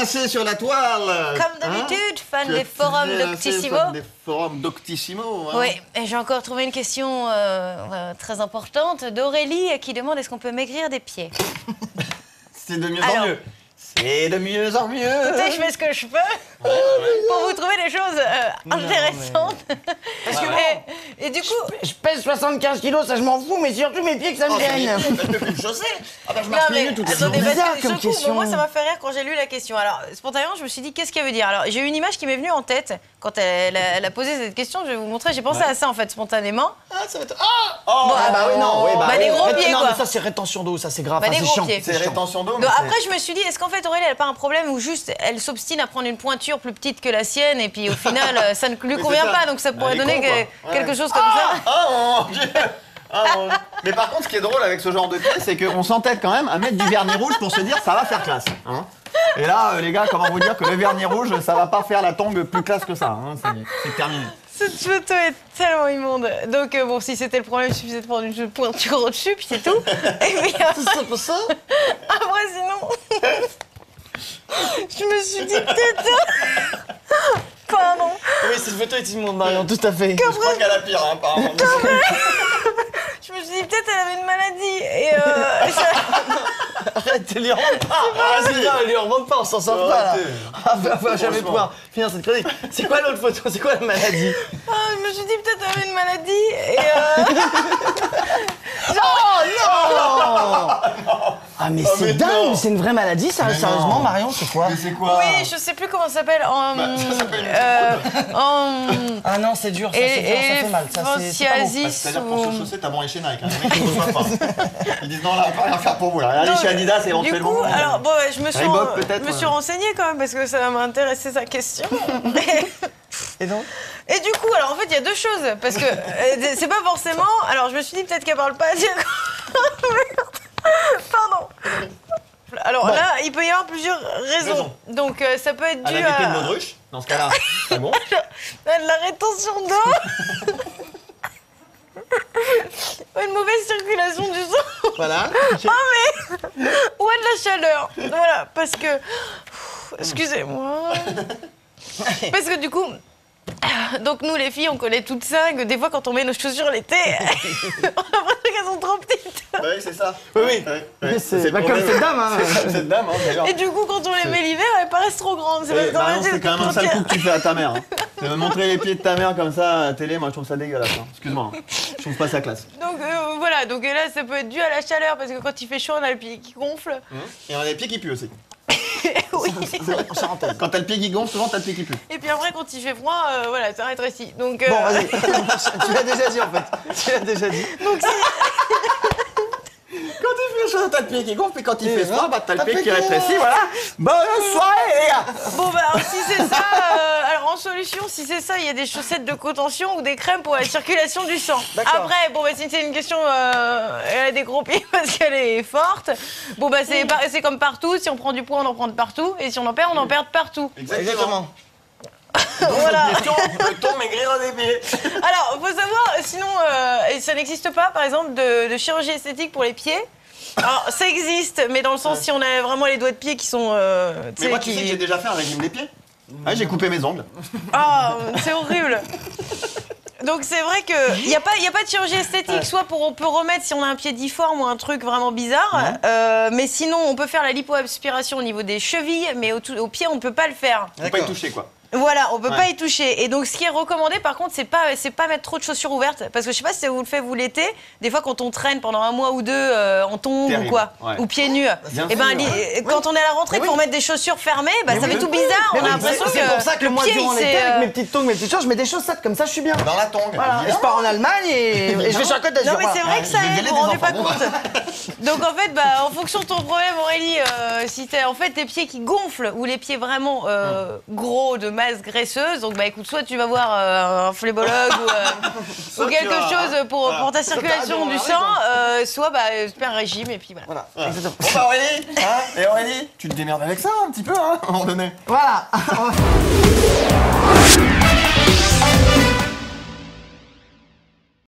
placé sur la toile. Comme d'habitude, fan des forums Doctissimo. Des forums Doctissimo. Hein. Oui, et j'ai encore trouvé une question très importante d'Aurélie qui demande est-ce qu'on peut maigrir des pieds. C'est de mieux en mieux. C'est de mieux en mieux. Écoutez, je fais ce que je peux pour vous trouver des choses intéressantes. Parce que et du coup... Je pèse 75 kilos, ça je m'en fous, mais surtout mes pieds que ça me gêne. Je peux plus me chausser. Ah bah je Non marche mais mieux toutes les attendez, journées. parce que comme surtout, question. moi ça m'a fait rire quand j'ai lu la question. Alors spontanément je me suis dit qu'est-ce qu'elle veut dire. Alors j'ai eu une image qui m'est venue en tête quand elle a posé cette question. Je vais vous montrer. J'ai pensé à ça en fait spontanément. Ah ça va être... Oh, Ah bah oui, non, oui, bah, des gros pieds, non, quoi. mais ça c'est rétention d'eau, ça c'est grave, Bah, enfin, des c'est gros chiant. pieds. c'est rétention d'eau. Donc après je me suis dit est-ce qu'en fait Aurélie elle a pas un problème où juste elle s'obstine à prendre une pointure plus petite que la sienne et puis au final ça ne lui convient c'est ça. pas donc ça pourrait Elle est donner con, quoi. quelque chose comme ça. Oh mon Dieu. Mais par contre, ce qui est drôle avec ce genre de pied, c'est qu'on s'entête quand même à mettre du vernis rouge pour se dire ça va faire classe. Hein. Et là, les gars, comment vous dire que le vernis rouge, ça va pas faire la tongue plus classe que ça. Hein. C'est terminé. Cette photo est tellement immonde. Donc bon, si c'était le problème, il suffisait de prendre une pointure au-dessus, puis c'est tout. Et puis C'est pour ça. après sinon, je me suis dit peut-être... Pardon. Oui, cette photo est immonde, Marion, tout à fait. Je crois qu'elle a pire, hein, apparemment. Je me suis dit peut-être elle avait une maladie. Et Arrête, elle lui remonte pas. Vas-y, non, elle lui remonte pas, on s'en sort pas là. Ah, bah, va jamais pouvoir finir cette chronique. C'est quoi l'autre photo? C'est quoi la maladie? je me suis dit peut-être elle avait une maladie. Et Oh non! Ah mais c'est mais dingue, non. c'est une vraie maladie, ça, Mais sérieusement, non. Marion, c'est quoi? Mais c'est quoi? oui, je sais plus comment ça s'appelle. ça s'appelle une Ah non, c'est dur, ça, c'est dur, ça fait mal. Ça, c'est pas bon. Éléphantiasis C'est-à-dire pour se ou... chausser, t'as bon chez Nike. Hein. Les mecs, ils reçoivent pas. Ils disent non, là, on va rien faire pour vous. Là. Allez Non, chez Adidas Du éventuellement. coup, alors bon, ouais, je me Reebok, peut-être, suis renseignée quand même parce que ça m'a intéressé sa question. Et donc? Et du coup, alors en fait, il y a deux choses parce que c'est pas forcément. Alors, je me suis dit peut-être qu'elle parle pas assez. Pardon. Alors là, il peut y avoir plusieurs raisons. Donc, ça peut être dû Elle a des pieds de baudruche, dans ce cas-là. C'est bon. Elle a la rétention d'eau. Une mauvaise circulation du sang. Voilà. Ou de la chaleur. Voilà, parce que... Excusez-moi. Parce que du coup... Donc nous les filles on connaît toutes ça, que des fois quand on met nos chaussures l'été, on a l'impression qu'elles sont trop petites. Oui, c'est ça. Oui. C'est pas comme cette dame, hein. C'est comme cette dame, hein, d'ailleurs. Et du coup quand on les met l'hiver, elles paraissent trop grandes. Eh, Marion, c'est quand même un sale coup que tu fais à ta mère. Hein. De me montrer les pieds de ta mère comme ça à la télé, moi je trouve ça dégueulasse. Hein. Excuse-moi, hein. Je trouve pas ça classe. Donc voilà, donc là ça peut être dû à la chaleur parce que quand il fait chaud on a le pied qui gonfle. Et on a les pieds qui puent aussi. Oui. Quand t'as le pied qui gonfle, souvent t'as le pied qui pue. Et puis après quand il fait froid, voilà, ça rétrécit. Donc, Bon, vas-y. Tu l'as déjà dit en fait. Tu l'as déjà dit. donc Quand il fait chaud, t'as le pied qui gonfle, et quand il fait froid, bah t'as le pied qui rétrécit, voilà. Bonne soirée, les gars. bon bah alors si c'est ça, alors en solution, si c'est ça, il y a des chaussettes de contention ou des crèmes pour la circulation du sang. D'accord. Après, bon bah si c'est une question, elle a des gros pieds parce qu'elle est forte. Bon bah c'est comme partout, si on prend du poids, on en prend de partout, et si on en perd, on en perd de partout. Exactement. Voilà. Peut-on maigrir des pieds? Alors, faut savoir, sinon, et ça n'existe pas, par exemple, de chirurgie esthétique pour les pieds. Alors, ça existe, mais dans le sens si on a vraiment les doigts de pied qui sont, Mais moi, tu sais que j'ai déjà fait un régime des pieds. Ah, j'ai coupé mes ongles. Ah, c'est horrible. Donc c'est vrai qu'il n'y a pas de chirurgie esthétique, soit on peut remettre si on a un pied difforme ou un truc vraiment bizarre, mais sinon on peut faire la lipoaspiration au niveau des chevilles, mais au pied on ne peut pas le faire. On peut pas y toucher, quoi. Voilà, on peut pas y toucher. Et donc ce qui est recommandé par contre, c'est pas mettre trop de chaussures ouvertes, parce que je sais pas si ça vous le fait vous l'été, des fois quand on traîne pendant un mois ou deux, on tombe Terrible. ou quoi, Ouais. ou pieds nus. Bien Et ben sûr, quand on est à la rentrée, Mais pour oui. mettre des chaussures fermées, bah ça oui. fait tout bizarre. On a l'impression que C'est pour ça que le moi, pied, durant il l'été, s'est, avec mes petites tongs, mes petites choses, je mets des chaussettes comme ça, je suis bien. Dans la tongue. Voilà. Et je pars en Allemagne et je vais sur la Côte d'Azur. Non mais c'est vrai que ça je vais aide, violer vous vous des rendez pas enfants. compte. Donc en fait, en fonction de ton problème Aurélie, si t'as en fait tes pieds qui gonflent ou les pieds vraiment gros de masse graisseuse, donc bah écoute, soit tu vas voir un flébologue ou quelque chose pour ta circulation du sang, soit faire un régime et puis voilà. Bon bah Aurélie, hein, et Aurélie, tu te démerdes avec ça un petit peu, hein, à un moment donné. Voilà.